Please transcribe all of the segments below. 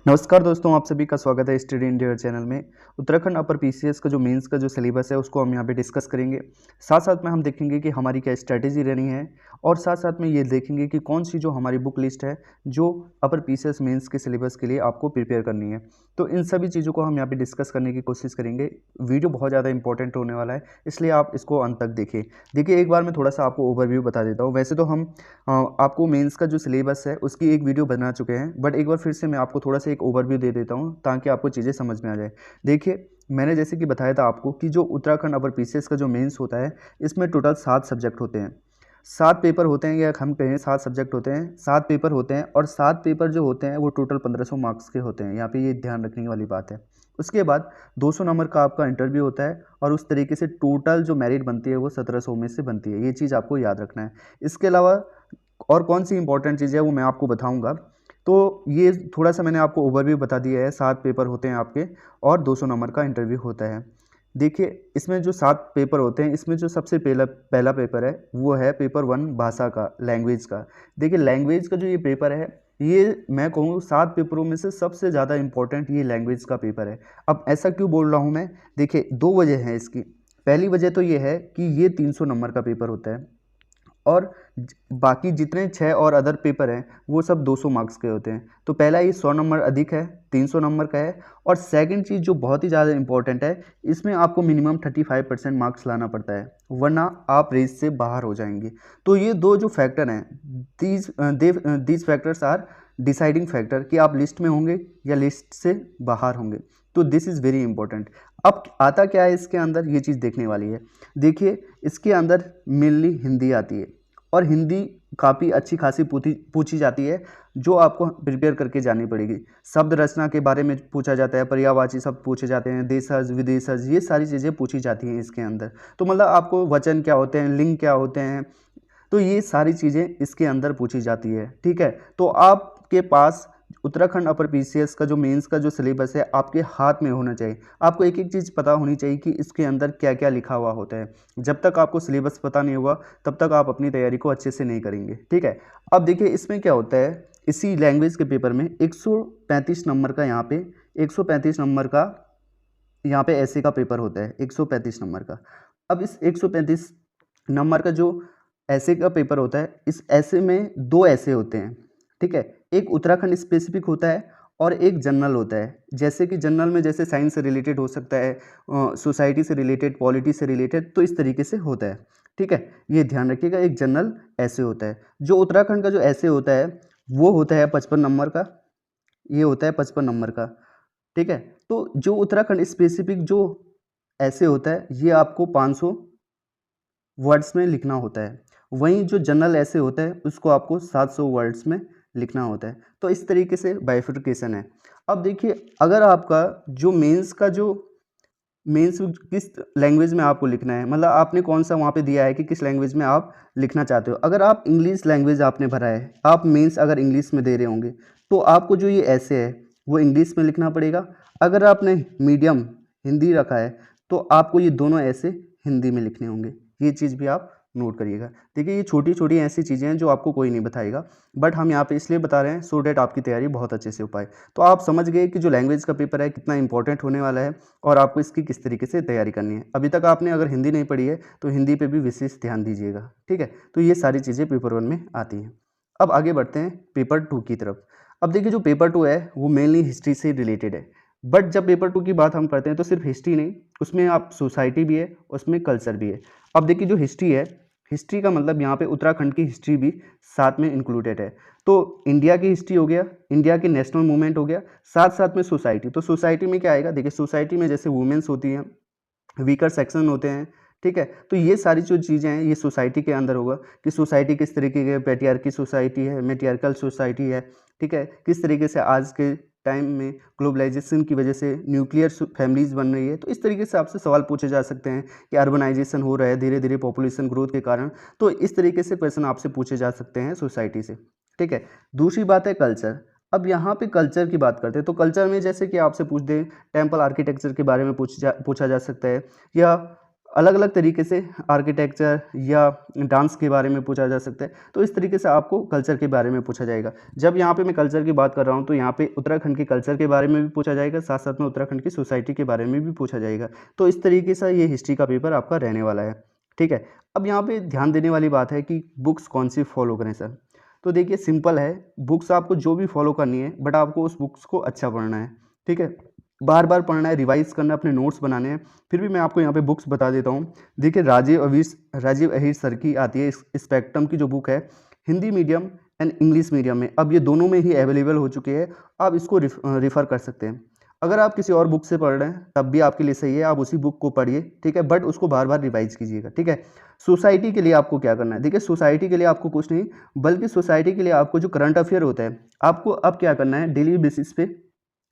नमस्कार दोस्तों, आप सभी का स्वागत है स्टडी इंडिया चैनल में। उत्तराखंड अपर पीसीएस का जो मेंस का जो सिलेबस है उसको हम यहाँ पे डिस्कस करेंगे। साथ साथ में हम देखेंगे कि हमारी क्या स्ट्रैटेजी रहनी है और साथ साथ में ये देखेंगे कि कौन सी जो हमारी बुक लिस्ट है जो अपर पीसीएस मेंस के सिलेबस के लिए आपको प्रिपेयर करनी है। तो इन सभी चीज़ों को हम यहाँ पे डिस्कस करने की कोशिश करेंगे। वीडियो बहुत ज़्यादा इंपॉर्टेंट होने वाला है, इसलिए आप इसको अंत तक देखिए एक बार मैं थोड़ा सा आपको ओवरव्यू बता देता हूँ। वैसे तो हम आपको मेंस का जो सिलेबस है उसकी एक वीडियो बना चुके हैं, बट एक बार फिर से मैं आपको थोड़ा सा एक ओवरव्यू दे देता हूँ ताकि आपको चीज़ें समझ में आ जाए। देखिए, मैंने जैसे कि बताया था आपको कि जो उत्तराखंड अपर पीसीएस का जो मेंस होता है इसमें टोटल 7 सब्जेक्ट होते हैं, 7 पेपर होते हैं, या हम कहें 7 सब्जेक्ट होते हैं, 7 पेपर होते हैं और 7 पेपर जो होते हैं वो टोटल 1500 मार्क्स के होते हैं। यहाँ पे ये ध्यान रखने वाली बात है। उसके बाद 200 नंबर का आपका इंटरव्यू होता है और उस तरीके से टोटल जो मेरिट बनती है वो 1700 में से बनती है। ये चीज़ आपको याद रखना है। इसके अलावा और कौन सी इंपॉर्टेंट चीज़ है वो मैं आपको बताऊंगा। तो ये थोड़ा सा मैंने आपको ओवरव्यू बता दिया है। 7 पेपर होते हैं आपके और 200 नंबर का इंटरव्यू होता है। देखिए, इसमें जो 7 पेपर होते हैं इसमें जो सबसे पहला पहला पेपर है वो है पेपर 1 भाषा का, लैंग्वेज का। देखिए, लैंग्वेज का जो ये पेपर है ये मैं कहूँ 7 पेपरों में से सबसे ज़्यादा इंपॉर्टेंट ये लैंग्वेज का पेपर है। अब ऐसा क्यों बोल रहा हूँ मैं? देखिए, 2 वजह हैं इसकी। पहली वजह तो ये है कि ये 300 नंबर का पेपर होता है और बाकी जितने 6 और अदर पेपर हैं वो सब 200 मार्क्स के होते हैं। तो पहला ये 100 नंबर अधिक है, 300 नंबर का है। और सेकंड चीज़ जो बहुत ही ज़्यादा इंपॉर्टेंट है, इसमें आपको मिनिमम 35% मार्क्स लाना पड़ता है, वरना आप रेस से बाहर हो जाएंगे। तो ये दो जो फैक्टर हैं, these factors are deciding factor कि आप लिस्ट में होंगे या लिस्ट से बाहर होंगे। तो दिस इज़ वेरी इंपॉर्टेंट। अब आता क्या है इसके अंदर, ये चीज़ देखने वाली है। देखिए, इसके अंदर मेनली हिंदी आती है और हिंदी काफ़ी अच्छी खासी पूछी जाती है, जो आपको प्रिपेयर करके जानी पड़ेगी। शब्द रचना के बारे में पूछा जाता है, पर्यायवाची शब्द पूछे जाते हैं, देशज विदेशज, ये सारी चीज़ें पूछी जाती हैं इसके अंदर। तो मतलब आपको वचन क्या होते हैं, लिंग क्या होते हैं, तो ये सारी चीज़ें इसके अंदर पूछी जाती है। ठीक है, तो आपके पास उत्तराखंड अपर पीसीएस का जो मेंस का जो सिलेबस है आपके हाथ में होना चाहिए। आपको एक एक चीज़ पता होनी चाहिए कि इसके अंदर क्या क्या लिखा हुआ होता है। जब तक आपको सिलेबस पता नहीं होगा तब तक आप अपनी तैयारी को अच्छे से नहीं करेंगे। ठीक है, अब देखिए इसमें क्या होता है, इसी लैंग्वेज के पेपर में 135 नंबर का यहाँ पे 135 नंबर का यहाँ पे ऐसे का पेपर होता है, 135 नंबर का। अब इस 135 नंबर का जो ऐसे का पेपर होता है, इस ऐसे में 2 ऐसे होते हैं। ठीक है, एक उत्तराखंड स्पेसिफिक होता है और एक जनरल होता है। जैसे कि जनरल में जैसे साइंस से रिलेटेड हो सकता है, सोसाइटी से रिलेटेड, पॉलिटी से रिलेटेड, तो इस तरीके से होता है। ठीक है, ये ध्यान रखिएगा, एक जनरल ऐसे होता है। जो उत्तराखंड का जो ऐसे होता है वो होता है 55 नंबर का, ये होता है 55 नंबर का। ठीक है, तो जो उत्तराखंड स्पेसिफिक जो ऐसे होता है ये आपको 500 वर्ड्स में लिखना होता है। वहीं जो जनरल ऐसे होता है उसको आपको 700 वर्ड्स में लिखना होता है। तो इस तरीके से बाइफरकेशन है। अब देखिए, अगर आपका जो मेंस किस लैंग्वेज में आपको लिखना है, मतलब आपने कौन सा वहाँ पे दिया है कि किस लैंग्वेज में आप लिखना चाहते हो। अगर आप इंग्लिश लैंग्वेज आपने भरा है, आप मेंस अगर इंग्लिश में दे रहे होंगे तो आपको जो ये ऐसे है वो इंग्लिश में लिखना पड़ेगा। अगर आपने मीडियम हिंदी रखा है तो आपको ये दोनों ऐसे हिंदी में लिखने होंगे। ये चीज़ भी आप नोट करिएगा। देखिए, ये छोटी छोटी ऐसी चीज़ें हैं जो आपको कोई नहीं बताएगा, बट हम यहाँ पे इसलिए बता रहे हैं सो डैट आपकी तैयारी बहुत अच्छे से हो पाए। तो आप समझ गए कि जो लैंग्वेज का पेपर है कितना इंपॉर्टेंट होने वाला है और आपको इसकी किस तरीके से तैयारी करनी है। अभी तक आपने अगर हिंदी नहीं पढ़ी है तो हिंदी पे भी विशेष ध्यान दीजिएगा। ठीक है, तो ये सारी चीज़ें पेपर 1 में आती हैं। अब आगे बढ़ते हैं पेपर 2 की तरफ। अब देखिए, जो पेपर 2 है वो मेनली हिस्ट्री से रिलेटेड है, बट जब पेपर 2 की बात हम करते हैं तो सिर्फ हिस्ट्री नहीं, उसमें आप सोसाइटी भी है, उसमें कल्चर भी है। अब देखिए, जो हिस्ट्री है, हिस्ट्री का मतलब यहाँ पे उत्तराखंड की हिस्ट्री भी साथ में इंक्लूडेड है। तो इंडिया की हिस्ट्री हो गया, इंडिया के नेशनल मूवमेंट हो गया, साथ साथ में सोसाइटी। तो सोसाइटी में क्या आएगा, देखिए सोसाइटी में जैसे वुमेन्स होती हैं, वीकर सेक्शन होते हैं। ठीक है, तो ये सारी जो चीज़ें हैं ये सोसाइटी के अंदर होगा कि सोसाइटी किस तरीके की पैट्रियार्की सोसाइटी है, मैट्रियार्कल सोसाइटी है। ठीक है, किस तरीके से आज के टाइम में ग्लोबलाइजेशन की वजह से न्यूक्लियर फैमिलीज बन रही है। तो इस तरीके से आपसे सवाल पूछे जा सकते हैं कि अर्बनाइजेशन हो रहा है धीरे धीरे पॉपुलेशन ग्रोथ के कारण। तो इस तरीके से क्वेश्चन आपसे पूछे जा सकते हैं सोसाइटी से। ठीक है, दूसरी बात है कल्चर। अब यहाँ पे कल्चर की बात करते हैं तो कल्चर में जैसे कि आपसे पूछ दे टेम्पल आर्किटेक्चर के बारे में पूछा जा सकता है, या अलग अलग तरीके से आर्किटेक्चर या डांस के बारे में पूछा जा सकता है। तो इस तरीके से आपको कल्चर के बारे में पूछा जाएगा। जब यहाँ पे मैं कल्चर की बात कर रहा हूँ तो यहाँ पे उत्तराखंड के कल्चर के बारे में भी पूछा जाएगा, साथ साथ में उत्तराखंड की सोसाइटी के बारे में भी पूछा जाएगा। तो इस तरीके से ये हिस्ट्री का पेपर आपका रहने वाला है। ठीक है, अब यहाँ पे ध्यान देने वाली बात है कि बुक्स कौन सी फॉलो करें सर। तो देखिए सिंपल है, बुक्स आपको जो भी फॉलो करनी है, बट आपको उस बुक्स को अच्छा पढ़ना है। ठीक है, बार बार पढ़ना है, रिवाइज करना है, अपने नोट्स बनाने हैं। फिर भी मैं आपको यहाँ पे बुक्स बता देता हूँ। देखिए राजीव अहीर सर की आती है स्पेक्ट्रम की जो बुक है, Hindi medium and English medium में, अब ये दोनों में ही अवेलेबल हो चुके हैं। आप इसको रिफ़र कर सकते हैं। अगर आप किसी और बुक से पढ़ रहे हैं तब भी आपके लिए सही है, आप उसी बुक को पढ़िए। ठीक है, बट उसको बार बार रिवाइज कीजिएगा। ठीक है, सोसाइटी के लिए आपको क्या करना है, देखिए सोसाइटी के लिए आपको कुछ नहीं, बल्कि सोसाइटी के लिए आपको जो करंट अफेयर होता है, आपको अब क्या करना है, डेली बेसिस पे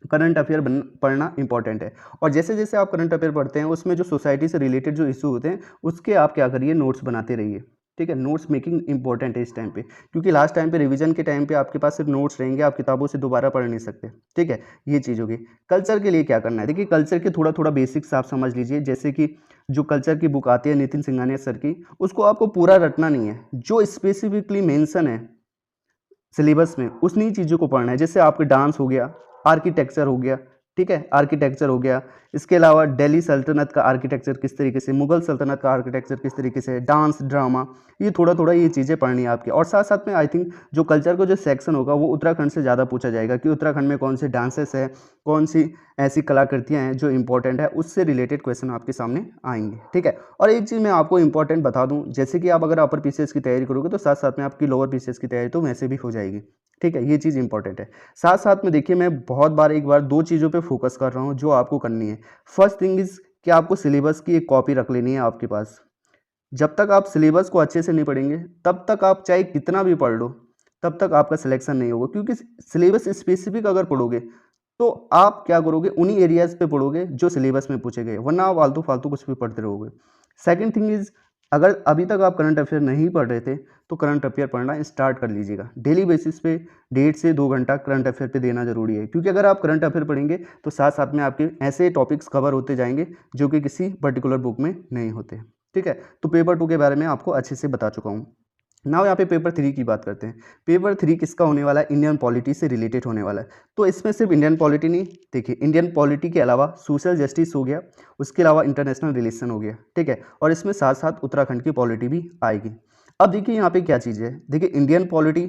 करंट अफेयर पढ़ना इंपॉर्टेंट है। और जैसे जैसे आप करंट अफेयर पढ़ते हैं उसमें जो सोसाइटी से रिलेटेड जो इशू होते हैं उसके आप क्या करिए, नोट्स बनाते रहिए। ठीक है, नोट्स मेकिंग इंपॉर्टेंट है इस टाइम पे, क्योंकि लास्ट टाइम पे रिवीजन के टाइम पे आपके पास सिर्फ नोट्स रहेंगे, आप किताबों से दोबारा पढ़ नहीं सकते। ठीक है, ये चीज़ होगी। कल्चर के लिए क्या करना है, देखिए कल्चर के थोड़ा थोड़ा बेसिक्स आप समझ लीजिए। जैसे कि जो कल्चर की बुक आती है नितिन सिंघानिया सर की, उसको आपको पूरा रटना नहीं है, जो स्पेसिफिकली मेंशन है सिलेबस में उन्हीं चीज़ों को पढ़ना है। जैसे आपके डांस हो गया, आर्किटेक्चर हो गया। ठीक है, आर्किटेक्चर हो गया। इसके अलावा दिल्ली सल्तनत का आर्किटेक्चर किस तरीके से, मुगल सल्तनत का आर्किटेक्चर किस तरीके से, डांस ड्रामा, ये थोड़ा थोड़ा ये चीज़ें पढ़नी है आपकी। और साथ साथ में आई थिंक जो कल्चर का जो सेक्शन होगा वो उत्तराखंड से ज़्यादा पूछा जाएगा कि उत्तराखंड में कौन से डांसेस है, कौन सी ऐसी कलाकृतियाँ हैं जो इंपॉर्टेंट है, उससे रिलेटेड क्वेश्चन आपके सामने आएंगे। ठीक है, और एक चीज़ मैं आपको इंपॉर्टेंट बता दूं, जैसे कि आप अगर अपर पीसीएस की तैयारी करोगे तो साथ साथ में आपकी लोअर पीसीएस की तैयारी तो वैसे भी हो जाएगी। ठीक है, ये चीज़ इंपॉर्टेंट है। साथ साथ में देखिए मैं बहुत बार एक बार दो चीज़ों पे फोकस कर रहा हूँ जो आपको करनी है। फर्स्ट थिंग इज़ कि आपको सिलेबस की एक कॉपी रख लेनी है आपके पास। जब तक आप सिलेबस को अच्छे से नहीं पढ़ेंगे तब तक आप चाहे कितना भी पढ़ लो, तब तक आपका सिलेक्शन नहीं होगा। क्योंकि सिलेबस स्पेसिफिक अगर पढ़ोगे तो आप क्या करोगे, उन्हीं एरियाज पे पढ़ोगे जो सिलेबस में पूछे गए, वरना आप फालतू फालतू कुछ भी पढ़ते रहोगे। सेकंड थिंग इज, अगर अभी तक आप करंट अफेयर नहीं पढ़ रहे थे तो करंट अफेयर पढ़ना स्टार्ट कर लीजिएगा। डेली बेसिस पे 1.5 से 2 घंटा करंट अफेयर पे देना जरूरी है, क्योंकि अगर आप करंट अफेयर पढ़ेंगे तो साथ साथ में आपके ऐसे टॉपिक्स कवर होते जाएंगे जो कि किसी पर्टिकुलर बुक में नहीं होते। ठीक है, तो पेपर 2 के बारे में आपको अच्छे से बता चुका हूँ। नाउ यहाँ पे पेपर 3 की बात करते हैं। पेपर 3 किसका होने वाला है, इंडियन पॉलिटी से रिलेटेड होने वाला है। तो इसमें सिर्फ इंडियन पॉलिटी नहीं, देखिए इंडियन पॉलिटी के अलावा सोशल जस्टिस हो गया, उसके अलावा इंटरनेशनल रिलेशन हो गया। ठीक है, और इसमें साथ साथ उत्तराखंड की पॉलिटी भी आएगी। अब देखिए यहाँ पे क्या चीज़ है, देखिए इंडियन पॉलिटी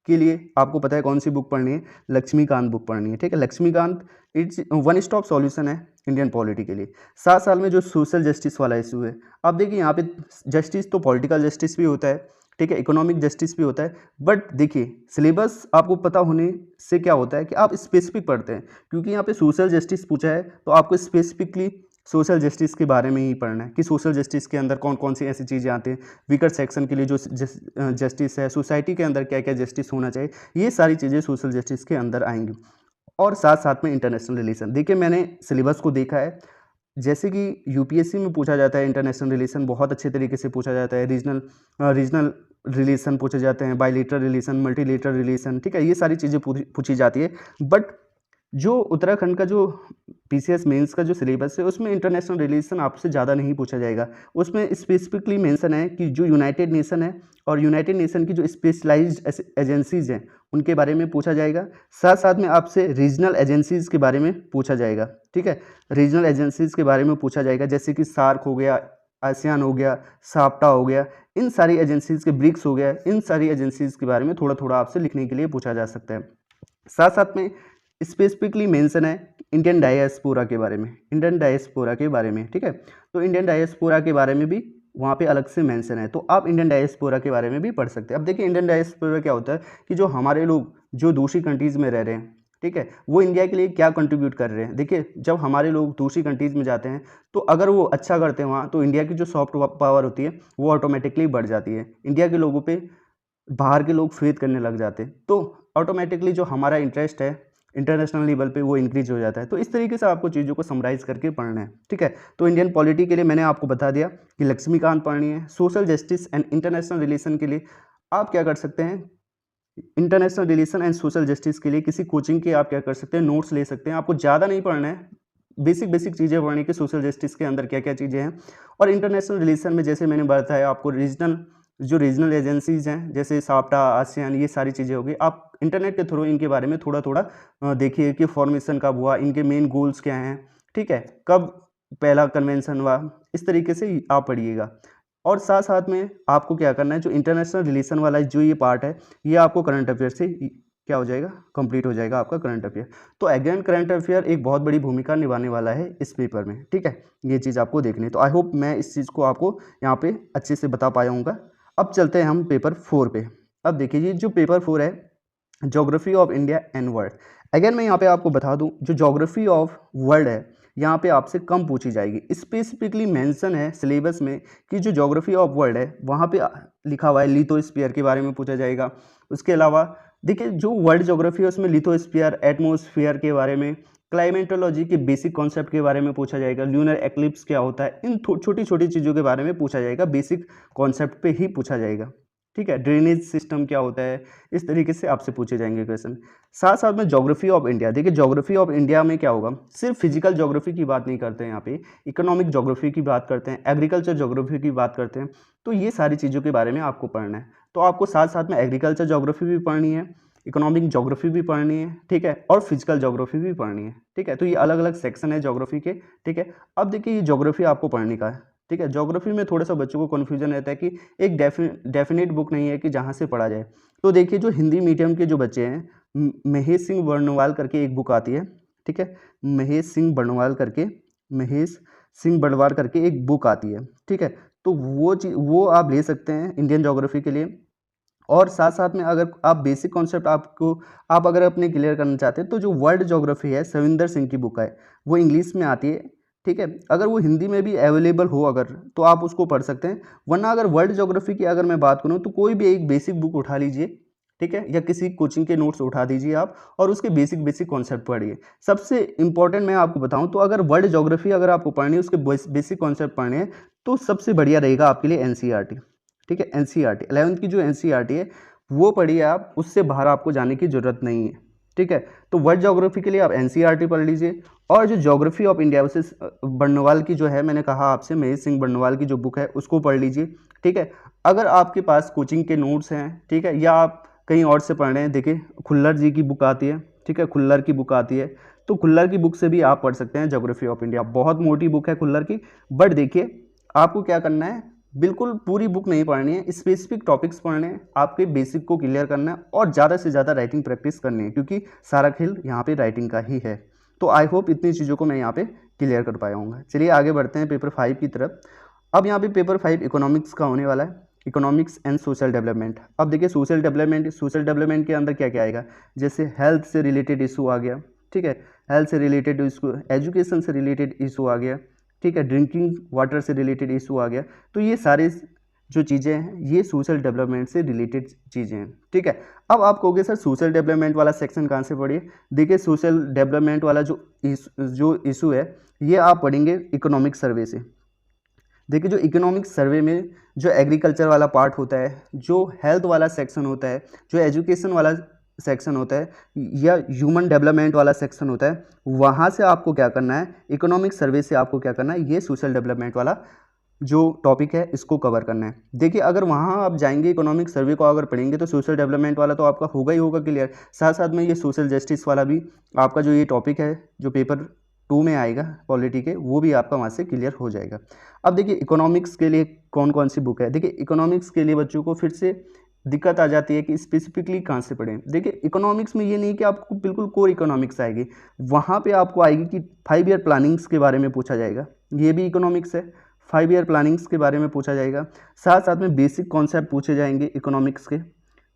के लिए आपको पता है कौन सी बुक पढ़नी है, लक्ष्मीकांत बुक पढ़नी है। ठीक है, Laxmikanth it's one stop solution है इंडियन पॉलिटी के लिए। साथ साल में जो सोशल जस्टिस वाला इशू है, अब देखिए यहाँ पे जस्टिस तो पॉलिटिकल जस्टिस भी होता है, ठीक है, इकोनॉमिक जस्टिस भी होता है। बट देखिए सिलेबस आपको पता होने से क्या होता है कि आप स्पेसिफिक पढ़ते हैं, क्योंकि यहाँ पे सोशल जस्टिस पूछा है तो आपको स्पेसिफिकली सोशल जस्टिस के बारे में ही पढ़ना है कि सोशल जस्टिस के अंदर कौन कौन सी ऐसी चीज़ें आती हैं, वीकर सेक्शन के लिए जो जस्टिस है, सोसाइटी के अंदर क्या क्या जस्टिस होना चाहिए, ये सारी चीज़ें सोशल जस्टिस के अंदर आएंगी। और साथ साथ में इंटरनेशनल रिलेशन, देखिए मैंने सिलेबस को देखा है, जैसे कि यूपीएससी में पूछा जाता है इंटरनेशनल रिलेशन बहुत अच्छे तरीके से पूछा जाता है, रीजनल रिलेशन पूछे जाते हैं, बायलेटरल रिलेशन, मल्टीलेटरल रिलेशन। ठीक है, ये सारी चीज़ें पूछी जाती है। बट जो उत्तराखंड का जो पीसीएस मेंस का जो सिलेबस है उसमें इंटरनेशनल रिलेशन आपसे ज़्यादा नहीं पूछा जाएगा। उसमें स्पेसिफिकली मेंशन है कि जो यूनाइटेड नेशन है और यूनाइटेड नेशन की जो स्पेशलाइज्ड एजेंसीज हैं उनके बारे में पूछा जाएगा। साथ साथ में आपसे रीजनल एजेंसीज के बारे में पूछा जाएगा। ठीक है, रीजनल एजेंसीज के बारे में पूछा जाएगा, जैसे कि सार्क हो गया, आसियान हो गया, साप्टा हो गया, इन सारी एजेंसीज के, ब्रिक्स हो गया, इन सारी एजेंसीज के बारे में थोड़ा थोड़ा आपसे लिखने के लिए पूछा जा सकता है। साथ साथ में स्पेसिफिकली मेंशन है इंडियन डायस्पोरा के बारे में, इंडियन डायस्पोरा के बारे में। ठीक है, तो इंडियन डायस्पोरा के बारे में भी वहाँ पे अलग से मेंशन है, तो आप इंडियन डायस्पोरा के बारे में भी पढ़ सकते हैं। अब देखिए इंडियन डायस्पोरा क्या होता है कि जो हमारे लोग जो दूसरी कंट्रीज़ में रह रहे हैं, ठीक है, वो इंडिया के लिए क्या कंट्रीब्यूट कर रहे हैं। देखिए जब हमारे लोग दूसरी कंट्रीज़ में जाते हैं तो अगर वो अच्छा करते हैं वहाँ, तो इंडिया की जो सॉफ्ट पावर होती है वो ऑटोमेटिकली बढ़ जाती है, इंडिया के लोगों पे बाहर के लोग फेथ करने लग जाते हैं, तो ऑटोमेटिकली जो हमारा इंटरेस्ट है इंटरनेशनल लेवल पे वो इंक्रीज हो जाता है। तो इस तरीके से आपको चीज़ों को समराइज़ करके पढ़ना है। ठीक है, तो इंडियन पॉलिटी के लिए मैंने आपको बता दिया कि लक्ष्मीकांत पढ़नी है। Social justice and international relation के लिए आप क्या कर सकते हैं, international relation and social justice के लिए किसी कोचिंग के आप क्या कर सकते हैं, नोट्स ले सकते हैं। आपको ज़्यादा नहीं पढ़ना है, बेसिक बेसिक चीज़ें पढ़नी कि सोशल जस्टिस के अंदर क्या क्या चीज़ें हैं। और इंटरनेशनल रिलेशन में जैसे मैंने बताया आपको, रीजनल एजेंसीज़ हैं जैसे साप्टा, आसियान, ये सारी चीज़ें हो गई। आप इंटरनेट के थ्रू इनके बारे में थोड़ा थोड़ा देखिए कि फॉर्मेशन कब हुआ, इनके मेन गोल्स क्या हैं, ठीक है, कब पहला कन्वेंशन हुआ, इस तरीके से आप पढ़िएगा। और साथ साथ में आपको क्या करना है, जो इंटरनेशनल रिलेशन वाला जो ये पार्ट है, ये आपको करंट अफेयर से क्या हो जाएगा, कंप्लीट हो जाएगा आपका करंट अफेयर। तो अगेन करंट अफेयर एक बहुत बड़ी भूमिका निभाने वाला है इस पेपर में, ठीक है, ये चीज़ आपको देखनी है। तो आई होप मैं इस चीज़ को आपको यहाँ पे अच्छे से बता पाया हूँगा। अब चलते हैं हम पेपर 4 पे। अब देखिए ये जो पेपर 4 है, geography of India and world. Again मैं यहाँ पे आपको बता दूँ, जो ज्योग्राफी ऑफ वर्ल्ड है यहाँ पे आपसे कम पूछी जाएगी। स्पेसिफिकली मेंशन है सिलेबस में कि जो ज्योग्राफी ऑफ वर्ल्ड है वहाँ पे लिखा हुआ है लिथोस्फीयर के बारे में पूछा जाएगा। उसके अलावा देखिए जो वर्ल्ड ज्योग्राफी है उसमें लिथोस्फीयर, एटमॉस्फेयर के बारे में, क्लाइमेटोलॉजी के बेसिक कॉन्सेप्ट के बारे में पूछा जाएगा, ल्यूनर एक्लिप्स क्या होता है, इन छोटी छोटी चीज़ों के बारे में पूछा जाएगा, बेसिक कॉन्सेप्ट पे ही पूछा जाएगा, ठीक है। ड्रेनेज सिस्टम क्या होता है, इस तरीके से आपसे पूछे जाएंगे क्वेश्चन। साथ साथ में ज्योग्राफी ऑफ इंडिया, देखिए ज्योग्राफी ऑफ इंडिया में क्या होगा, सिर्फ फिजिकल ज्योग्राफी की बात नहीं करते हैं यहाँ पे, इकोनॉमिक ज्योग्राफी की बात करते हैं, एग्रीकल्चर ज्योग्राफी की बात करते हैं। तो ये सारी चीज़ों के बारे में आपको पढ़ना है। तो आपको साथ साथ में एग्रीकल्चर ज्योग्राफी भी पढ़नी है, इकोनॉमिक ज्योग्राफी भी पढ़नी है, ठीक है, और फिजिकल ज्योग्राफी भी पढ़नी है, ठीक है। तो ये अलग अलग सेक्शन है ज्योग्राफी के, ठीक है। अब देखिए ये ज्योग्राफी आपको पढ़ने का है, ठीक है। ज्योग्राफी में थोड़ा सा बच्चों को कन्फ्यूजन रहता है कि एक डेफिनेट बुक नहीं है कि जहाँ से पढ़ा जाए। तो देखिए जो हिंदी मीडियम के जो बच्चे हैं, महेश सिंह बर्णवाल करके एक बुक आती है, ठीक है, महेश सिंह बर्णवाल करके एक बुक आती है, ठीक है। तो वो आप ले सकते हैं इंडियन ज्योग्राफी के लिए। और साथ साथ में अगर आप बेसिक कॉन्सेप्ट आप अगर अपने क्लियर करना चाहते हैं तो जो वर्ल्ड ज्योग्राफी है सविंदर सिंह की बुक है, वो इंग्लिश में आती है, ठीक है। अगर वो हिंदी में भी अवेलेबल हो अगर, तो आप उसको पढ़ सकते हैं। वरना अगर वर्ल्ड ज्योग्राफी की अगर मैं बात करूँ तो कोई भी एक बेसिक बुक उठा लीजिए, ठीक है, या किसी कोचिंग के नोट्स उठा दीजिए आप और उसके बेसिक बेसिक कॉन्सेप्ट पढ़िए। सबसे इंपॉर्टेंट मैं आपको बताऊं तो अगर वर्ल्ड ज्योग्राफी अगर आपको पढ़नी है, उसके बेसिक कॉन्सेप्ट पढ़ने हैं, तो सबसे बढ़िया रहेगा आपके लिए एनसीईआरटी, ठीक है। एनसीईआरटी 11th की जो एनसीईआरटी है वो पढ़िए आप, उससे बाहर आपको जाने की ज़रूरत नहीं है, ठीक है। तो वर्ल्ड ज्योग्राफी के लिए आप एनसीईआरटी पढ़ लीजिए। और जो ज्योग्राफी ऑफ इंडिया उसे बर्नवाल की जो है, मैंने कहा आपसे महेश सिंह बर्नवाल की जो बुक है उसको पढ़ लीजिए, ठीक है। अगर आपके पास कोचिंग के नोट्स हैं, ठीक है, या आप कहीं और से पढ़ रहे हैं, देखिए खुल्लर जी की बुक आती है, ठीक है, खुल्लर की बुक आती है, तो खुल्लर की बुक से भी आप पढ़ सकते हैं ज्योग्राफी ऑफ इंडिया। बहुत मोटी बुक है खुल्लर की, बट देखिए आपको क्या करना है, बिल्कुल पूरी बुक नहीं पढ़नी है, स्पेसिफिक टॉपिक्स पढ़ने हैं, आपके बेसिक को क्लियर करना है और ज़्यादा से ज़्यादा राइटिंग प्रैक्टिस करनी है, क्योंकि सारा खेल यहाँ पे राइटिंग का ही है। तो आई होप इतनी चीज़ों को मैं यहाँ पे क्लियर कर पाया हूँ। चलिए आगे बढ़ते हैं पेपर 5 की तरफ। अब यहाँ पे पेपर 5 इकोनॉमिक्स का होने वाला है, इकोनॉमिक्स एंड सोशल डेवलपमेंट। अब देखिए सोशल डेवलपमेंट के अंदर क्या क्या आएगा, जैसे हेल्थ से रिलेटेड इशू आ गया, ठीक है, हेल्थ से रिलेटेड इशू, एजुकेशन से रिलेटेड इशू आ गया, ठीक है, ड्रिंकिंग वाटर से रिलेटेड इशू आ गया। तो ये सारे जो चीज़ें हैं ये सोशल डेवलपमेंट से रिलेटेड चीज़ें हैं, ठीक है। अब आप कहोगे सर सोशल डेवलपमेंट वाला सेक्शन कहाँ से पढ़िए, देखिए सोशल डेवलपमेंट वाला जो इशू है ये आप पढ़ेंगे इकोनॉमिक सर्वे से। देखिए जो इकोनॉमिक सर्वे में जो एग्रीकल्चर वाला पार्ट होता है, जो हेल्थ वाला सेक्शन होता है, जो एजुकेशन वाला सेक्शन होता है, या ह्यूमन डेवलपमेंट वाला सेक्शन होता है, वहाँ से आपको क्या करना है, इकोनॉमिक सर्वे से आपको क्या करना है, ये सोशल डेवलपमेंट वाला जो टॉपिक है इसको कवर करना है। देखिए अगर वहाँ आप जाएंगे इकोनॉमिक सर्वे को अगर पढ़ेंगे तो सोशल डेवलपमेंट वाला तो आपका होगा ही होगा क्लियर, साथ साथ में ये सोशल जस्टिस वाला भी आपका जो ये टॉपिक है जो पेपर 2 में आएगा पॉलिटी के, वो भी आपका वहाँ से क्लियर हो जाएगा। अब देखिए इकोनॉमिक्स के लिए कौन कौन सी बुक है, देखिए इकोनॉमिक्स के लिए बच्चों को फिर से दिक्कत आ जाती है कि स्पेसिफिकली कहाँ से पढ़ें। देखिए इकोनॉमिक्स में ये नहीं कि आपको बिल्कुल कोर इकोनॉमिक्स आएगी, वहाँ पे आपको आएगी कि 5 ईयर प्लानिंग्स के बारे में पूछा जाएगा, ये भी इकोनॉमिक्स है, 5 ईयर प्लानिंग्स के बारे में पूछा जाएगा, साथ साथ में बेसिक कॉन्सेप्ट पूछे जाएंगे इकोनॉमिक्स के।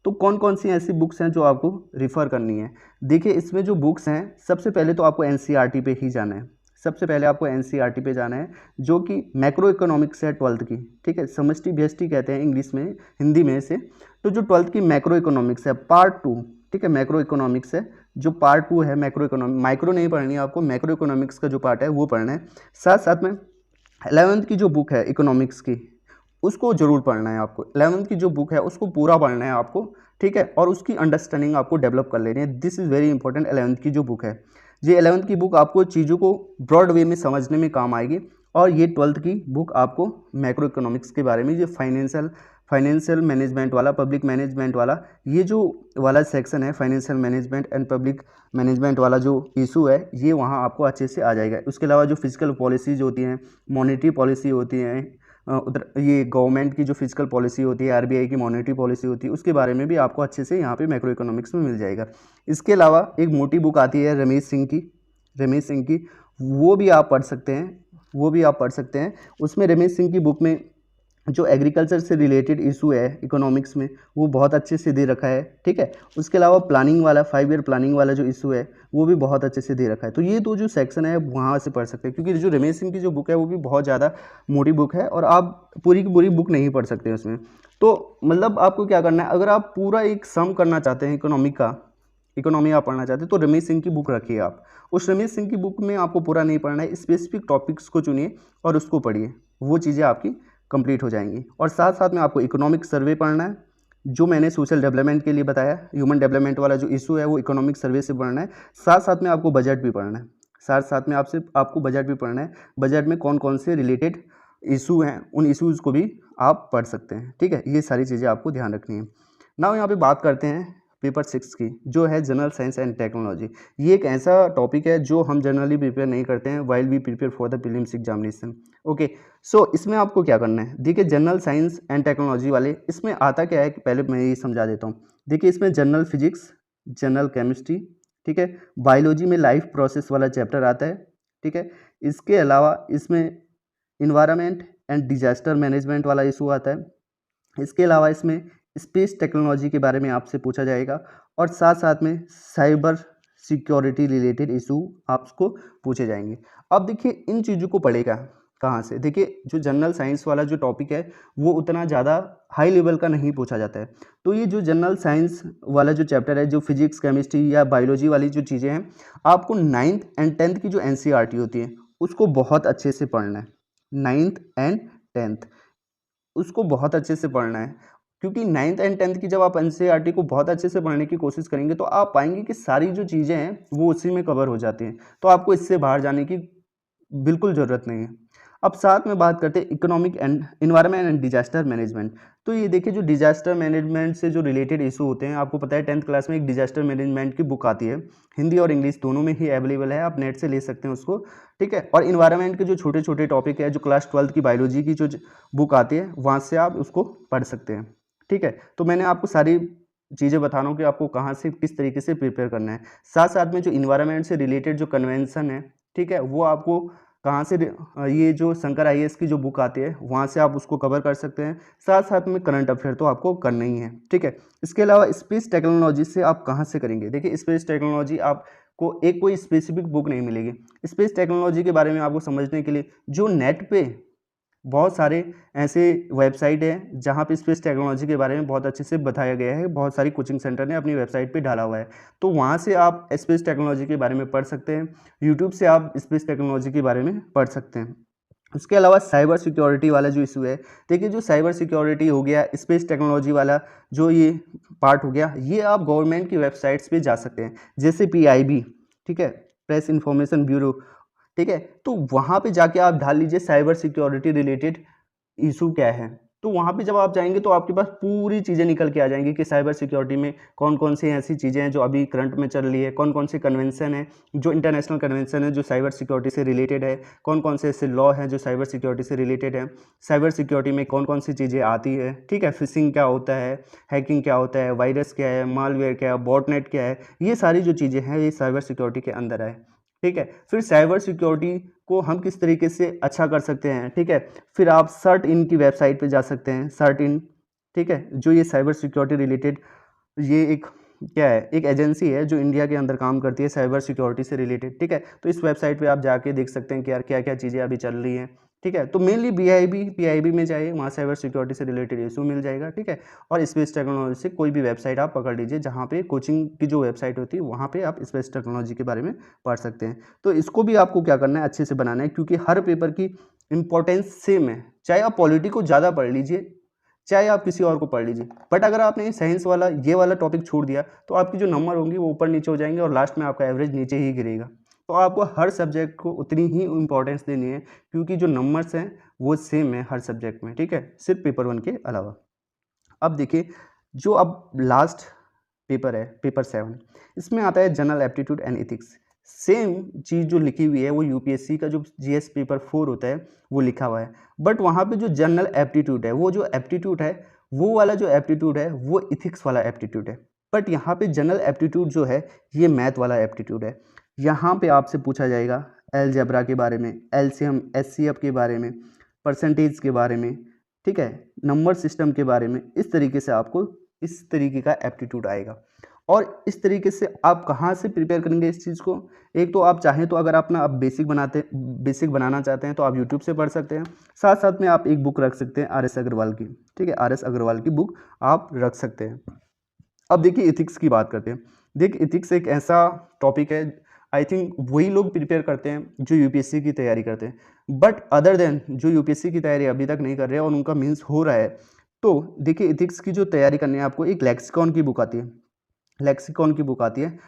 तो कौन कौन सी ऐसी बुक्स हैं जो आपको रिफ़र करनी है, देखिए इसमें जो बुक्स हैं सबसे पहले तो आपको एनसीईआरटी पे ही जाना है, सबसे पहले आपको एनसीईआरटी पे जाना है जो कि मैक्रो इकोनॉमिक्स है 12th की, ठीक है, समष्टि व्यष्टि कहते हैं इंग्लिश में, हिंदी में से। तो जो 12th की मैक्रो इकोनॉमिक्स है पार्ट 2, ठीक है, मैक्रो इकोनॉमिक्स है जो पार्ट 2 है, मैक्रो इकोनॉमिक्स, माइक्रो नहीं पढ़नी है आपको, मैक्रो इकोनॉमिक्स का जो पार्ट है वो पढ़ना है। साथ साथ में 11th की जो बुक है इकोनॉमिक्स की उसको जरूर पढ़ना है आपको, 11th की जो बुक है उसको पूरा पढ़ना है आपको, ठीक है, और उसकी अंडरस्टैंडिंग आपको डेवलप कर लेनी है। This is very important 11th की जो बुक है। ये 11th की बुक आपको चीज़ों को ब्रॉड वे में समझने में काम आएगी, और ये 12th की बुक आपको मैक्रो इकोनॉमिक्स के बारे में, ये फाइनेंशियल मैनेजमेंट वाला, पब्लिक मैनेजमेंट वाला, ये जो वाला सेक्शन है financial management and public management वाला जो इशू है, ये वहाँ आपको अच्छे से आ जाएगा। उसके अलावा जो फिजिकल पॉलिसीज होती हैं, मॉनेटरी पॉलिसी होती हैं, उधर ये गवर्नमेंट की जो फिजिकल पॉलिसी होती है, आरबीआई की मॉनेटरी पॉलिसी होती है, उसके बारे में भी आपको अच्छे से यहाँ पे मैक्रो इकोनॉमिक्स में मिल जाएगा। इसके अलावा एक मोटी बुक आती है रमेश सिंह की, वो भी आप पढ़ सकते हैं। उसमें रमेश सिंह की बुक में जो एग्रीकल्चर से रिलेटेड इशू है इकोनॉमिक्स में, वो बहुत अच्छे से दे रखा है, ठीक है। उसके अलावा प्लानिंग वाला, 5 ईयर प्लानिंग वाला जो इशू है, वो भी बहुत अच्छे से दे रखा है। तो ये दो जो सेक्शन है वहाँ से पढ़ सकते हैं, क्योंकि जो रमेश सिंह की जो बुक है वो भी बहुत ज़्यादा मोटी बुक है, और आप पूरी की पूरी बुक नहीं पढ़ सकते उसमें। तो मतलब आपको क्या करना है, अगर आप पूरा एक सम करना चाहते हैं इकोनॉमी आप पढ़ना चाहते हैं, तो रमेश सिंह की बुक रखिए आप। उस रमेश सिंह की बुक में आपको पूरा नहीं पढ़ना है, स्पेसिफिक टॉपिक्स को चुनिए और उसको पढ़िए, वो चीज़ें आपकी कंप्लीट हो जाएंगी। और साथ साथ में आपको इकोनॉमिक सर्वे पढ़ना है, जो मैंने सोशल डेवलपमेंट के लिए बताया, ह्यूमन डेवलपमेंट वाला जो इशू है वो इकोनॉमिक सर्वे से पढ़ना है। साथ साथ में आपको बजट भी पढ़ना है, आपको बजट भी पढ़ना है। बजट में कौन कौन से रिलेटेड इशू हैं, उन इशूज़ को भी आप पढ़ सकते हैं, ठीक है। ये सारी चीज़ें आपको ध्यान रखनी है। नाउ यहाँ पे बात करते हैं पेपर 6 की, जो है जनरल साइंस एंड टेक्नोलॉजी। ये एक ऐसा टॉपिक है जो हम जनरली प्रिपेयर नहीं करते हैं while we prepare for the prelims examination. Okay, so इसमें आपको क्या करना है, देखिए जनरल साइंस एंड टेक्नोलॉजी वाले, इसमें आता क्या है कि पहले मैं ये समझा देता हूँ। देखिए इसमें जनरल फिजिक्स, जनरल केमिस्ट्री, ठीक है, बायोलॉजी में लाइफ प्रोसेस वाला चैप्टर आता है, ठीक है। इसके अलावा इसमें इन्वायरमेंट एंड डिजास्टर मैनेजमेंट वाला इशू आता है। इसके अलावा इसमें स्पेस टेक्नोलॉजी के बारे में आपसे पूछा जाएगा, और साथ साथ में साइबर सिक्योरिटी रिलेटेड इशू आपको पूछे जाएंगे। अब देखिए इन चीज़ों को पढ़ेगा कहाँ से, देखिए जो जनरल साइंस वाला जो टॉपिक है वो उतना ज़्यादा हाई लेवल का नहीं पूछा जाता है। तो ये जो जनरल साइंस वाला जो चैप्टर है, जो फिजिक्स केमिस्ट्री या बायोलॉजी वाली जो चीज़ें हैं, आपको 9th एंड 10th की जो NCERT होती है उसको बहुत अच्छे से पढ़ना है। 9th एंड 10th उसको बहुत अच्छे से पढ़ना है, क्योंकि 9th एंड 10th की जब आप NCERT को बहुत अच्छे से पढ़ने की कोशिश करेंगे तो आप पाएंगे कि सारी जो चीज़ें हैं वो उसी में कवर हो जाती हैं, तो आपको इससे बाहर जाने की बिल्कुल ज़रूरत नहीं है। अब साथ में बात करते हैं economic and environment and disaster management. तो ये देखिए जो डिजास्टर मैनेजमेंट से जो रिलेटेड इशू होते हैं, आपको पता है 10th क्लास में एक डिजास्टर मैनेजमेंट की बुक आती है, हिंदी और इंग्लिश दोनों में ही अवेलेबल है, आप नेट से ले सकते हैं उसको, ठीक है। और इन्वायरमेंट के जो छोटे छोटे टॉपिक है, जो क्लास 12th की बायोलॉजी की जो बुक आती है वहाँ से आप उसको पढ़ सकते हैं, ठीक है। तो मैंने आपको सारी चीज़ें बता रहा हूँ कि आपको कहाँ से किस तरीके से प्रिपेयर करना है। साथ साथ में जो इन्वायरमेंट से रिलेटेड जो कन्वेंशन है, ठीक है, वो आपको कहाँ से ये जो शंकर IAS की जो बुक आती है वहाँ से आप उसको कवर कर सकते हैं। साथ साथ में करंट अफेयर तो आपको करना ही है, ठीक है। इसके अलावा स्पेस टेक्नोलॉजी से आप कहाँ से करेंगे, देखिए स्पेस टेक्नोलॉजी आपको एक कोई स्पेसिफिक बुक नहीं मिलेगी। स्पेस टेक्नोलॉजी के बारे में आपको समझने के लिए जो नेट पे बहुत सारे ऐसे वेबसाइट हैं जहाँ पे स्पेस टेक्नोलॉजी के बारे में बहुत अच्छे से बताया गया है, बहुत सारी कोचिंग सेंटर ने अपनी वेबसाइट पे डाला हुआ है, तो वहाँ से आप स्पेस टेक्नोलॉजी के बारे में पढ़ सकते हैं। यूट्यूब से आप स्पेस टेक्नोलॉजी के बारे में पढ़ सकते हैं। उसके अलावा साइबर सिक्योरिटी वाला जो इशू है, देखिए जो साइबर सिक्योरिटी हो गया, स्पेस टेक्नोलॉजी वाला जो ये पार्ट हो गया, ये आप गवर्नमेंट की वेबसाइट्स पे जा सकते हैं, जैसे PIB, ठीक है, प्रेस इंफॉर्मेशन ब्यूरो, ठीक है। तो वहाँ पे जाके आप डाल लीजिए साइबर सिक्योरिटी रिलेटेड इशू क्या है, तो वहाँ पे जब आप जाएंगे तो आपके पास पूरी चीज़ें निकल के आ जाएंगी कि साइबर सिक्योरिटी में कौन कौन सी ऐसी चीज़ें हैं जो अभी करंट में चल रही है, कौन कौन से कन्वेंशन है जो इंटरनेशनल कन्वेंशन है जो साइबर सिक्योरिटी से रिलेटेड है, कौन कौन से ऐसे लॉ हैं जो साइबर सिक्योरिटी से रिलेटेड है, साइबर सिक्योरिटी में कौन कौन सी चीज़ें आती है, ठीक है, फिशिंग क्या होता है, हैकिंग क्या होता है, वायरस क्या है, मालवेयर क्या है, बॉटनेट क्या है, ये सारी जो चीज़ें हैं ये साइबर सिक्योरिटी के अंदर है, ठीक है। फिर साइबर सिक्योरिटी को हम किस तरीके से अच्छा कर सकते हैं, ठीक है, फिर आप सर्ट इन की वेबसाइट पे जा सकते हैं, सर्ट इन, ठीक है, जो ये साइबर सिक्योरिटी रिलेटेड ये एक क्या है, एक एजेंसी है जो इंडिया के अंदर काम करती है साइबर सिक्योरिटी से रिलेटेड, ठीक है। तो इस वेबसाइट पे आप जाके देख सकते हैं कि यार क्या क्या चीज़ें अभी चल रही हैं, ठीक है। तो मेनली PIB में जाइए, वहाँ साइबर सिक्योरिटी से रिलेटेड इशू मिल जाएगा, ठीक है। और स्पेस टेक्नोलॉजी से कोई भी वेबसाइट आप पकड़ लीजिए, जहाँ पे कोचिंग की जो वेबसाइट होती है वहाँ पे आप स्पेस टेक्नोलॉजी के बारे में पढ़ सकते हैं। तो इसको भी आपको क्या करना है, अच्छे से बनाना है, क्योंकि हर पेपर की इंपॉर्टेंस सेम है, चाहे आप पॉलिटी को ज़्यादा पढ़ लीजिए, चाहे आप किसी और को पढ़ लीजिए, बट अगर आपने साइंस वाला ये वाला टॉपिक छोड़ दिया तो आपकी जो नंबर होंगे वो ऊपर नीचे हो जाएंगे और लास्ट में आपका एवरेज नीचे ही गिरेगा। तो आपको हर सब्जेक्ट को उतनी ही इम्पोर्टेंस देनी है, क्योंकि जो नंबर्स हैं वो सेम है हर सब्जेक्ट में, ठीक है, सिर्फ पेपर 1 के अलावा। अब देखिए, जो अब लास्ट पेपर है, पेपर 7, इसमें आता है general aptitude and ethics. Same चीज़ जो लिखी हुई है वो यूपीएससी का जो जीएस पेपर 4 होता है वो लिखा हुआ है, बट वहाँ पे जो जनरल एप्टीट्यूड है, वो जो एप्टीट्यूड है, वो वाला जो एप्टीट्यूड है वो इथिक्स वाला एप्टीट्यूड है। बट यहाँ पे जनरल एप्टीट्यूड जो है ये मैथ वाला एप्टीट्यूड है। यहाँ पे आपसे पूछा जाएगा अलजेब्रा के बारे में, एलसीएम एचसीएफ के बारे में, परसेंटेज के बारे में, ठीक है, नंबर सिस्टम के बारे में। इस तरीके से आपको इस तरीके का एप्टीट्यूड आएगा। और इस तरीके से आप कहाँ से प्रिपेयर करेंगे इस चीज़ को? एक तो आप चाहें तो अगर अपना आप बेसिक बनाना चाहते हैं तो आप यूट्यूब से पढ़ सकते हैं। साथ साथ में आप एक बुक रख सकते हैं आर.एस. अग्रवाल की, ठीक है, आर.एस. अग्रवाल की बुक आप रख सकते हैं। अब देखिए इथिक्स की बात करते हैं। देखिए इथिक्स एक ऐसा टॉपिक है, आई थिंक वही लोग प्रिपेयर करते हैं जो यूपीएससी की तैयारी करते हैं, बट अदर देन जो यूपीएससी की तैयारी अभी तक नहीं कर रहे हैं और उनका मीन्स हो रहा है, तो देखिए इथिक्स की जो तैयारी करनी है आपको, एक लेक्सिकॉन की बुक आती है, लेक्सिकॉन की बुक आती है,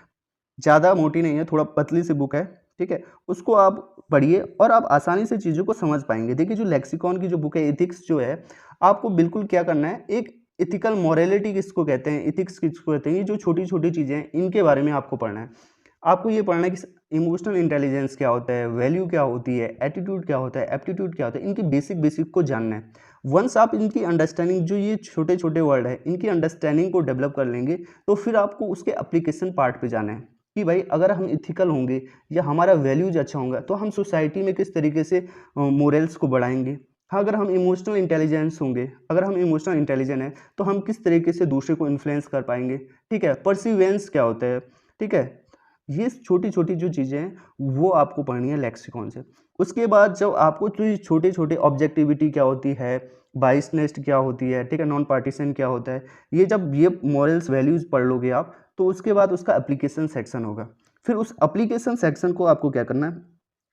ज़्यादा मोटी नहीं है, थोड़ा पतली सी बुक है, ठीक है, उसको आप पढ़िए और आप आसानी से चीज़ों को समझ पाएंगे। देखिए जो लेक्सिकॉन की जो बुक है, एथिक्स जो है, आपको बिल्कुल क्या करना है, एक इथिकल मोरालिटी किसको कहते हैं, एथिक्स किसको कहते हैं, ये जो छोटी छोटी चीज़ें हैं इनके बारे में आपको पढ़ना है। आपको ये पढ़ना है कि इमोशनल इंटेलिजेंस क्या होता है, वैल्यू क्या होती है, एटीट्यूड क्या होता है, एप्टीट्यूड क्या होता है, इनकी बेसिक बेसिक को जानना है। वंस आप इनकी अंडरस्टैंडिंग, जो ये छोटे छोटे वर्ड है, इनकी अंडरस्टैंडिंग को डेवलप कर लेंगे, तो फिर आपको उसके एप्लीकेशन पार्ट पे जाना है कि भाई अगर हम इथिकल होंगे या हमारा वैल्यूज अच्छा होगा तो हम सोसाइटी में किस तरीके से मोरल्स को बढ़ाएंगे। हाँ, अगर हम इमोशनल इंटेलिजेंस होंगे, अगर हम इमोशनल इंटेलिजेंट हैं तो हम किस तरीके से दूसरे को इन्फ्लुएंस कर पाएंगे, ठीक है, परसिवेंस क्या होता है, ठीक है, ये छोटी छोटी जो चीज़ें हैं वो आपको पढ़नी है लेक्सिकॉन से। उसके बाद जब आपको जो छोटे छोटे ऑब्जेक्टिविटी क्या होती है, बाइसनेस क्या होती है, ठीक है, नॉन पार्टीशन क्या होता है, ये जब ये मॉरल्स वैल्यूज़ पढ़ लोगे आप, तो उसके बाद उसका एप्लीकेशन सेक्शन होगा। फिर उस एप्लीकेशन सेक्शन को आपको क्या करना है,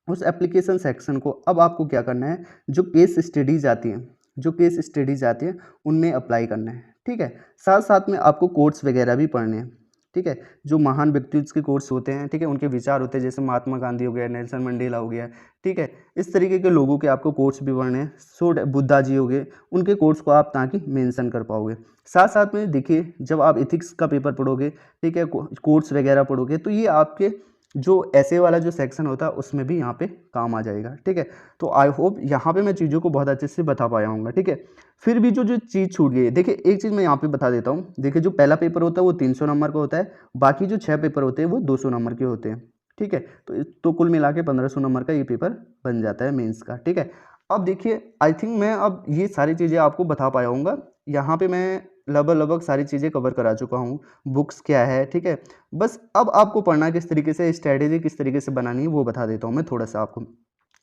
उस एप्लीकेशन सेक्शन को अब आपको क्या करना है, जो केस स्टडीज़ आती हैं, जो केस स्टडीज़ आती हैं उनमें अप्लाई करना है, ठीक है। साथ साथ में आपको कोट्स वगैरह भी पढ़ने हैं, ठीक है, जो महान व्यक्तित्व के कोर्स होते हैं, ठीक है, उनके विचार होते हैं, जैसे महात्मा गांधी हो गया, नेल्सन मंडेला हो गया, ठीक है, इस तरीके के लोगों के आपको कोर्स भी पढ़ने हैं। बुद्धा जी हो गए, उनके कोर्स को आप ताकि मेंशन कर पाओगे। साथ साथ में देखिए जब आप इथिक्स का पेपर पढ़ोगे, ठीक है, कोर्स वगैरह पढ़ोगे, तो ये आपके जो ऐसे वाला जो सेक्शन होता है उसमें भी यहाँ पे काम आ जाएगा, ठीक है। तो आई होप यहाँ पे मैं चीज़ों को बहुत अच्छे से बता पाया हूँ, ठीक है। फिर भी जो जो चीज़ छूट गई है, देखिए एक चीज़ मैं यहाँ पे बता देता हूँ। देखिए जो पहला पेपर होता है वो 300 नंबर का होता है, बाकी जो 6 पेपर होते हैं वो 200 नंबर के होते हैं, ठीक है। तो कुल मिला के 1500 नंबर का ये पेपर बन जाता है मेंस का, ठीक है। अब देखिए आई थिंक मैं अब ये सारी चीज़ें आपको बता पाया हूँगा। यहाँ पे मैं लगभग सारी चीज़ें कवर करा चुका हूँ। बुक्स क्या है, ठीक है। बस अब आपको पढ़ना किस तरीके से, स्ट्रैटेजी किस तरीके से बनानी है वो बता देता हूँ मैं थोड़ा सा आपको।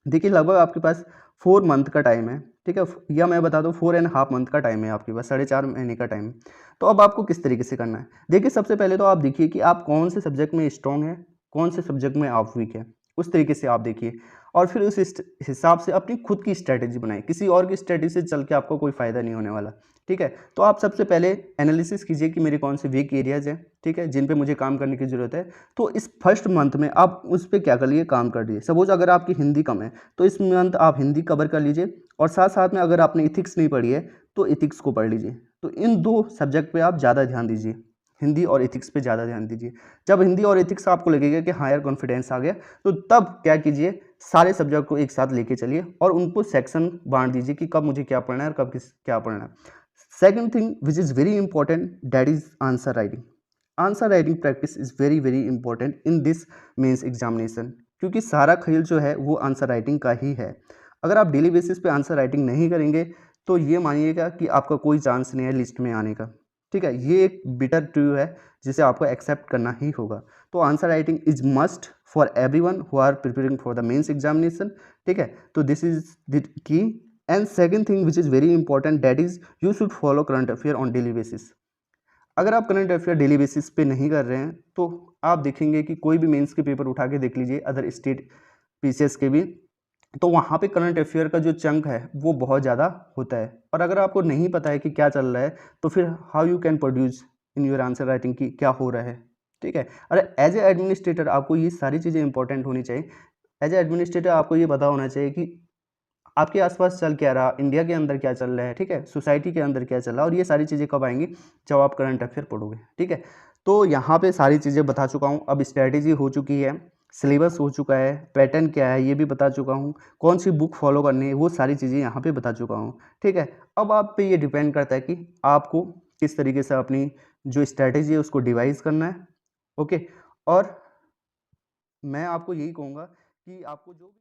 देखिए लगभग आपके पास 4 मंथ का टाइम है, ठीक है, या मैं बता दूँ 4.5 मंथ का टाइम है आपके पास, 4.5 महीने का टाइम। तो अब आपको किस तरीके से करना है, देखिए सबसे पहले तो आप देखिए कि आप कौन से सब्जेक्ट में स्ट्रॉन्ग है, कौन से सब्जेक्ट में आप वीक है, उस तरीके से आप देखिए और फिर उस हिसाब से अपनी खुद की स्ट्रैटेजी बनाएं। किसी और की स्ट्रैटेजी से चल के आपको कोई फ़ायदा नहीं होने वाला, ठीक है। तो आप सबसे पहले एनालिसिस कीजिए कि मेरे कौन से वीक एरियाज़ हैं, ठीक है, जिन पे मुझे काम करने की ज़रूरत है। तो इस फर्स्ट मंथ में आप उस पर क्या कर लिए, काम कर दिए। सपोज अगर आपकी हिंदी कम है तो इस मंथ आप हिंदी कवर कर लीजिए, और साथ साथ में अगर आपने इथिक्स नहीं पढ़ी है तो इथिक्स को पढ़ लीजिए। तो इन 2 सब्जेक्ट पे आप ज़्यादा ध्यान दीजिए, हिंदी और इथिक्स पे ज़्यादा ध्यान दीजिए। जब हिंदी और इथिक्स आपको लगेगा कि हाँ यार कॉन्फिडेंस आ गया, तो तब क्या कीजिए, सारे सब्जेक्ट को एक साथ लेके चलिए और उनको सेक्शन बांट दीजिए कि कब मुझे क्या पढ़ना है और कब क्या पढ़ना है। Second thing which is very important, that is answer writing. Answer writing practice is very very important in this mains examination, क्योंकि सारा खेल जो है वो आंसर राइटिंग का ही है। अगर आप डेली बेसिस पे आंसर राइटिंग नहीं करेंगे तो ये मानिएगा कि आपका कोई चांस नहीं है लिस्ट में आने का, ठीक है। ये एक बिटर ट्रू है जिसे आपको एक्सेप्ट करना ही होगा। तो answer writing is must for everyone who are preparing for the mains examination, ठीक है। तो this is the key. And second thing which is very important, that is you should follow current affair on daily basis. अगर आप current affair daily basis पे नहीं कर रहे हैं तो आप देखेंगे कि कोई भी मेंस के पेपर उठा के देख लीजिए, अदर स्टेट पीसीएस के भी, तो वहाँ पे करंट अफेयर का जो चंक है वो बहुत ज़्यादा होता है। और अगर आपको नहीं पता है कि क्या चल रहा है तो फिर how you can produce in your answer writing की क्या हो रहा है, ठीक है। अरे एज ए एडमिनिस्ट्रेटर आपको ये सारी चीज़ें इंपॉर्टेंट होनी चाहिए। एज ए एडमिनिस्ट्रेटर आपको ये पता होना चाहिए कि आपके आसपास चल क्या रहा, इंडिया के अंदर क्या चल रहा है, ठीक है, सोसाइटी के अंदर क्या चल रहा है, और ये सारी चीज़ें कब आएंगी, जब आप करंट अफेयर पढ़ोगे, ठीक है। तो यहाँ पे सारी चीज़ें बता चुका हूँ। अब स्ट्रैटेजी हो चुकी है, सिलेबस हो चुका है, पैटर्न क्या है ये भी बता चुका हूँ, कौन सी बुक फॉलो करनी है वो सारी चीज़ें यहाँ पे बता चुका हूँ, ठीक है। अब आप पे ये डिपेंड करता है कि आपको किस तरीके से अपनी जो स्ट्रैटेजी है उसको डिवाइस करना है, ओके। और मैं आपको यही कहूँगा कि आपको जो